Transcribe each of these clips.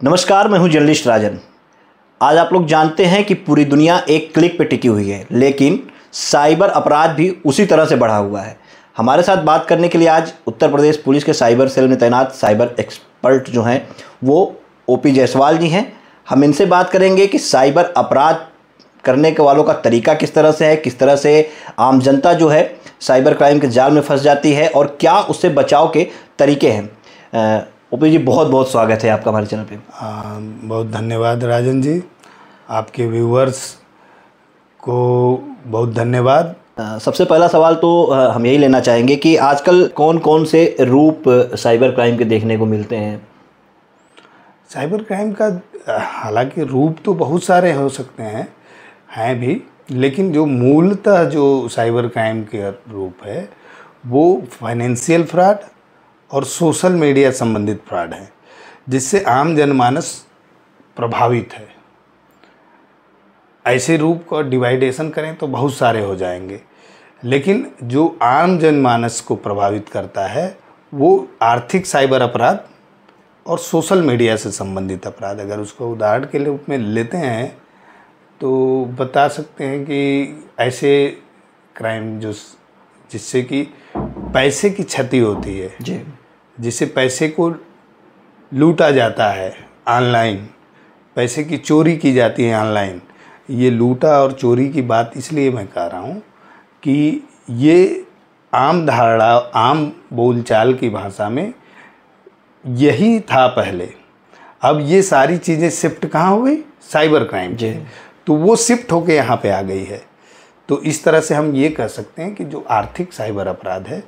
नमस्कार, मैं हूं जर्नलिस्ट राजन। आज आप लोग जानते हैं कि पूरी दुनिया एक क्लिक पे टिकी हुई है, लेकिन साइबर अपराध भी उसी तरह से बढ़ा हुआ है। हमारे साथ बात करने के लिए आज उत्तर प्रदेश पुलिस के साइबर सेल में तैनात साइबर एक्सपर्ट जो हैं वो ओपी जायसवाल जी हैं। हम इनसे बात करेंगे कि साइबर अपराध करने के वालों का तरीका किस तरह से है, किस तरह से आम जनता जो है साइबर क्राइम के जाल में फंस जाती है और क्या उससे बचाव के तरीके हैं। ओपी जी, बहुत बहुत स्वागत है आपका हमारे चैनल पे। बहुत धन्यवाद राजन जी, आपके व्यूवर्स को बहुत धन्यवाद। सबसे पहला सवाल तो हम यही लेना चाहेंगे कि आजकल कौन कौन से रूप साइबर क्राइम के देखने को मिलते हैं। साइबर क्राइम का हालांकि रूप तो बहुत सारे हो सकते हैं भी, लेकिन जो मूलतः जो साइबर क्राइम के रूप है वो फाइनेंशियल फ्रॉड और सोशल मीडिया संबंधित फ्रॉड है, जिससे आम जनमानस प्रभावित है। ऐसे रूप का डिवाइडेशन करें तो बहुत सारे हो जाएंगे, लेकिन जो आम जनमानस को प्रभावित करता है वो आर्थिक साइबर अपराध और सोशल मीडिया से संबंधित अपराध। अगर उसको उदाहरण के रूप में लेते हैं तो बता सकते हैं कि ऐसे क्राइम जिससे कि पैसे की क्षति होती है जी, जिससे पैसे को लूटा जाता है ऑनलाइन, पैसे की चोरी की जाती है ऑनलाइन। ये लूटा और चोरी की बात इसलिए मैं कह रहा हूँ कि ये आम धारणा, आम बोलचाल की भाषा में यही था पहले। अब ये सारी चीज़ें शिफ्ट कहाँ हो गई? साइबर क्राइम जी। तो वो शिफ्ट होके यहाँ पे आ गई है। तो इस तरह से हम ये कह सकते हैं कि जो आर्थिक साइबर अपराध है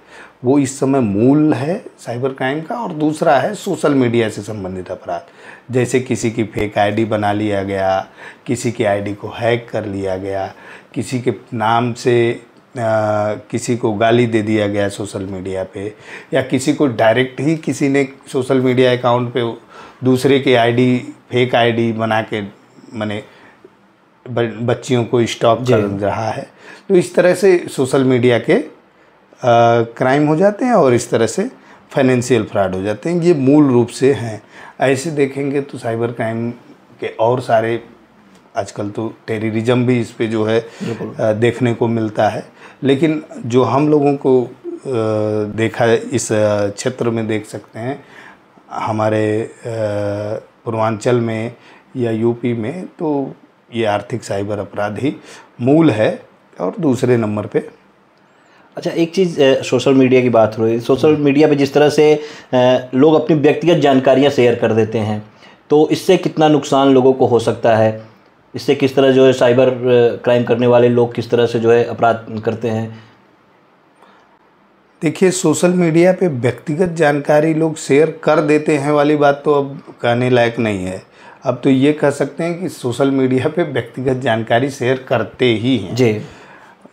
वो इस समय मूल है साइबर क्राइम का, और दूसरा है सोशल मीडिया से संबंधित अपराध। जैसे किसी की फेक आईडी बना लिया गया, किसी की आईडी को हैक कर लिया गया, किसी के नाम से किसी को गाली दे दिया गया सोशल मीडिया पे, या किसी को डायरेक्ट ही किसी ने सोशल मीडिया अकाउंट पे दूसरे की आईडी, फेक आईडी बना के माने बच्चियों को स्टॉक कर रहा है। तो इस तरह से सोशल मीडिया के क्राइम हो जाते हैं और इस तरह से फाइनेंशियल फ्रॉड हो जाते हैं। ये मूल रूप से हैं। ऐसे देखेंगे तो साइबर क्राइम के और सारे, आजकल तो टेररिज्म भी इस पे जो है देखने को मिलता है, लेकिन जो हम लोगों को देखा इस क्षेत्र में देख सकते हैं हमारे पूर्वांचल में या यूपी में, तो ये आर्थिक साइबर अपराध ही मूल है और दूसरे नंबर पे। अच्छा, एक चीज़, सोशल मीडिया की बात हो रही है। सोशल मीडिया पे जिस तरह से लोग अपनी व्यक्तिगत जानकारियां शेयर कर देते हैं, तो इससे कितना नुकसान लोगों को हो सकता है? इससे किस तरह जो है साइबर क्राइम करने वाले लोग किस तरह से जो है अपराध करते हैं? देखिए, सोशल मीडिया पे व्यक्तिगत जानकारी लोग शेयर कर देते हैं वाली बात तो अब कहने लायक नहीं है। अब तो ये कह सकते हैं कि सोशल मीडिया पे व्यक्तिगत जानकारी शेयर करते ही हैं जी।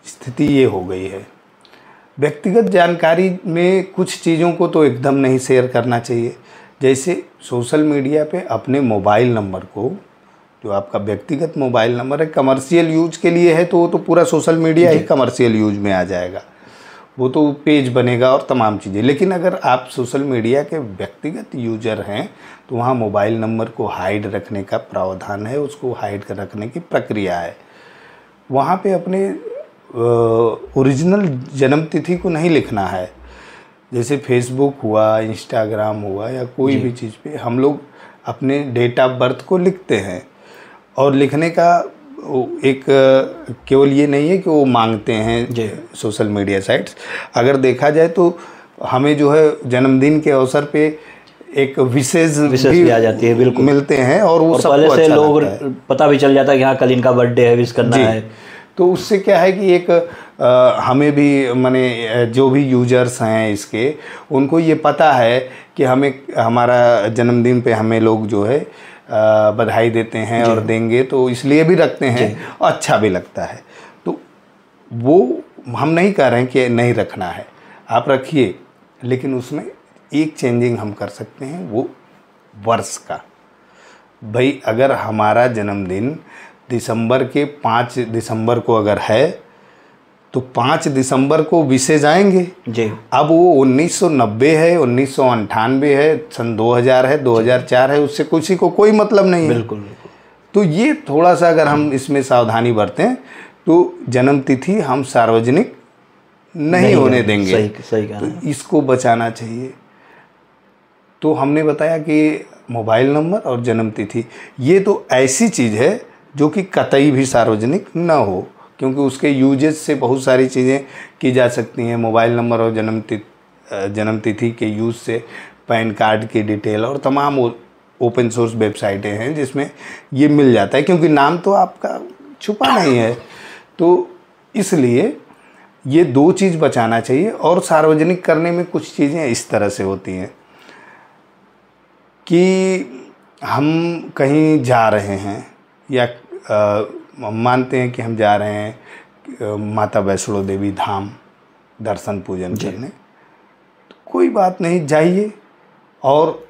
स्थिति ये हो गई है। व्यक्तिगत जानकारी में कुछ चीज़ों को तो एकदम नहीं शेयर करना चाहिए। जैसे सोशल मीडिया पे अपने मोबाइल नंबर को, जो आपका व्यक्तिगत मोबाइल नंबर है, कमर्शियल यूज के लिए है तो वो तो पूरा सोशल मीडिया ही कमर्शियल यूज में आ जाएगा, वो तो पेज बनेगा और तमाम चीज़ें। लेकिन अगर आप सोशल मीडिया के व्यक्तिगत यूजर हैं तो वहाँ मोबाइल नंबर को हाइड रखने का प्रावधान है, उसको हाइड कर रखने की प्रक्रिया है। वहाँ पे अपने ओरिजिनल जन्म तिथि को नहीं लिखना है। जैसे फेसबुक हुआ, इंस्टाग्राम हुआ या कोई भी चीज़ पे हम लोग अपने डेट ऑफ बर्थ को लिखते हैं, और लिखने का एक केवल ये नहीं है कि वो मांगते हैं सोशल मीडिया साइट्स। अगर देखा जाए तो हमें जो है जन्मदिन के अवसर पे एक विशेष भी आ जाती है, बिल्कुल मिलते हैं, और वो पहले से लोग पता भी चल जाता है कि हाँ कल इनका बर्थडे है, विश करना है। तो उससे क्या है कि एक हमें भी माने जो भी यूजर्स हैं इसके, उनको ये पता है कि हमें हमारा जन्मदिन पे हमें लोग जो है बधाई देते हैं और देंगे, तो इसलिए भी रखते हैं, अच्छा भी लगता है। तो वो हम नहीं कह रहे हैं कि नहीं रखना है, आप रखिए, लेकिन उसमें एक चेंजिंग हम कर सकते हैं, वो वर्ष का। भाई अगर हमारा जन्मदिन दिसंबर के 5 दिसंबर को अगर है तो 5 दिसंबर को विशेष आएंगे जी। अब वो 1990 है, 1998 है, सन 2000 है, 2004 है, उससे किसी को कोई मतलब नहीं है। बिल्कुल बिल्कुल। तो ये थोड़ा सा अगर हम इसमें सावधानी बरतें तो जन्म तिथि हम सार्वजनिक नहीं होने देंगे। सही सही कहा। तो इसको बचाना चाहिए। तो हमने बताया कि मोबाइल नंबर और जन्म तिथि ये तो ऐसी चीज़ है जो कि कतई भी सार्वजनिक ना हो, क्योंकि उसके यूजेस से बहुत सारी चीज़ें की जा सकती हैं। मोबाइल नंबर और जन्म तिथि के यूज़ से पैन कार्ड की डिटेल और तमाम ओपन सोर्स वेबसाइटें हैं जिसमें ये मिल जाता है, क्योंकि नाम तो आपका छुपा नहीं है। तो इसलिए ये 2 चीज़ बचाना चाहिए। और सार्वजनिक करने में कुछ चीज़ें इस तरह से होती हैं कि हम कहीं जा रहे हैं या मानते हैं कि हम जा रहे हैं माता वैष्णो देवी धाम दर्शन पूजन करने, तो कोई बात नहीं, जाइए। और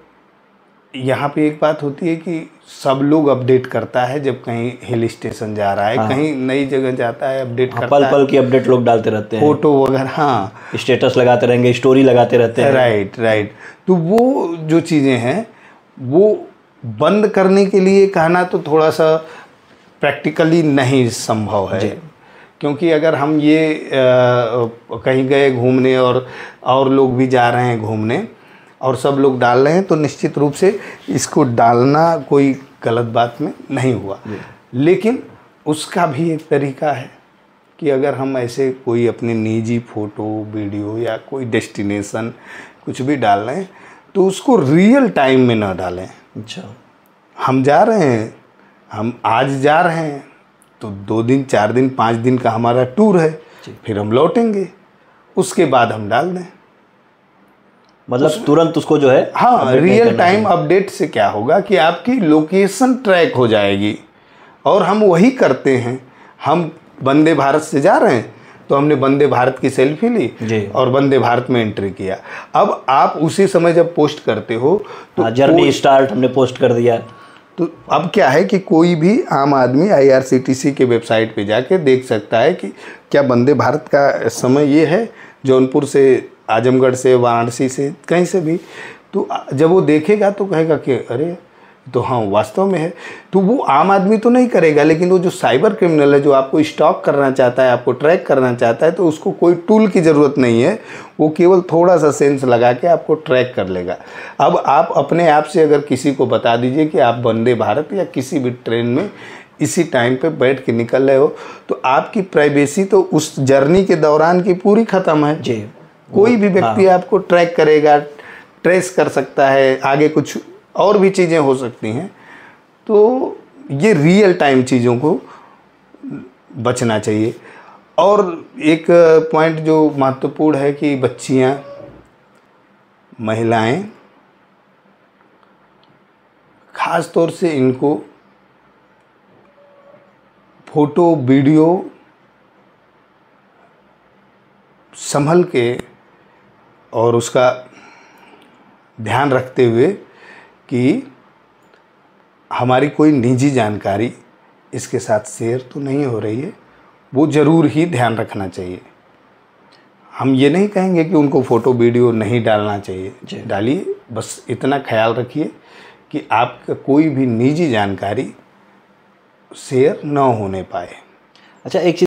यहाँ पे एक बात होती है कि सब लोग अपडेट करता है जब कहीं हिल स्टेशन जा रहा है, कहीं नई जगह जाता है, अपडेट करता पल है। पल की अपडेट लोग डालते रहते हैं, फोटो वगैरह, हाँ, स्टेटस लगाते रहेंगे, स्टोरी लगाते रहते हैं। Right right. तो वो जो चीज़ें हैं वो बंद करने के लिए कहना तो थोड़ा सा प्रैक्टिकली नहीं संभव है, क्योंकि अगर हम ये कहीं गए घूमने और लोग भी जा रहे हैं घूमने और सब लोग डाल रहे हैं, तो निश्चित रूप से इसको डालना कोई गलत बात में नहीं हुआ। लेकिन उसका भी एक तरीका है कि अगर हम ऐसे कोई अपनी निजी फ़ोटो वीडियो या कोई डेस्टिनेशन कुछ भी डाल रहे हैं तो उसको रियल टाइम में ना डालें। अच्छा, हम जा रहे हैं, हम आज जा रहे हैं तो 2 दिन 4 दिन 5 दिन का हमारा टूर है, फिर हम लौटेंगे, उसके बाद हम डाल दें। मतलब तुरंत उसको जो है, हाँ, रियल टाइम अपडेट से क्या होगा कि आपकी लोकेशन ट्रैक हो जाएगी। और हम वही करते हैं। हम वंदे भारत से जा रहे हैं तो हमने वंदे भारत की सेल्फी ली और वंदे भारत में एंट्री किया। अब आप उसी समय जब पोस्ट करते हो तो जर्नी स्टार्ट हमने पोस्ट कर दिया। तो अब क्या है कि कोई भी आम आदमी IRCTC के वेबसाइट पे जाके देख सकता है कि क्या वंदे भारत का समय ये है, जौनपुर से, आजमगढ़ से, वाराणसी से, कहीं से भी। तो जब वो देखेगा तो कहेगा कि अरे तो हाँ वास्तव में है। तो वो आम आदमी तो नहीं करेगा, लेकिन वो जो साइबर क्रिमिनल है जो आपको स्टॉक करना चाहता है, आपको ट्रैक करना चाहता है, तो उसको कोई टूल की ज़रूरत नहीं है, वो केवल थोड़ा सा सेंस लगा के आपको ट्रैक कर लेगा। अब आप अपने आप से अगर किसी को बता दीजिए कि आप वंदे भारत या किसी भी ट्रेन में इसी टाइम पे बैठ के निकल रहे हो, तो आपकी प्राइवेसी तो उस जर्नी के दौरान की पूरी ख़त्म है जी। कोई भी व्यक्ति आपको ट्रैक करेगा, ट्रेस कर सकता है, आगे कुछ और भी चीज़ें हो सकती हैं। तो ये रियल टाइम चीज़ों को बचना चाहिए। और एक पॉइंट जो महत्वपूर्ण है कि बच्चियां, महिलाएं, ख़ास तौर से इनको फोटो वीडियो संभल के और उसका ध्यान रखते हुए कि हमारी कोई निजी जानकारी इसके साथ शेयर तो नहीं हो रही है, वो ज़रूर ही ध्यान रखना चाहिए। हम ये नहीं कहेंगे कि उनको फ़ोटो वीडियो नहीं डालना चाहिए, डालिए, बस इतना ख्याल रखिए कि आपका कोई भी निजी जानकारी शेयर ना होने पाए। अच्छा, एक चीज़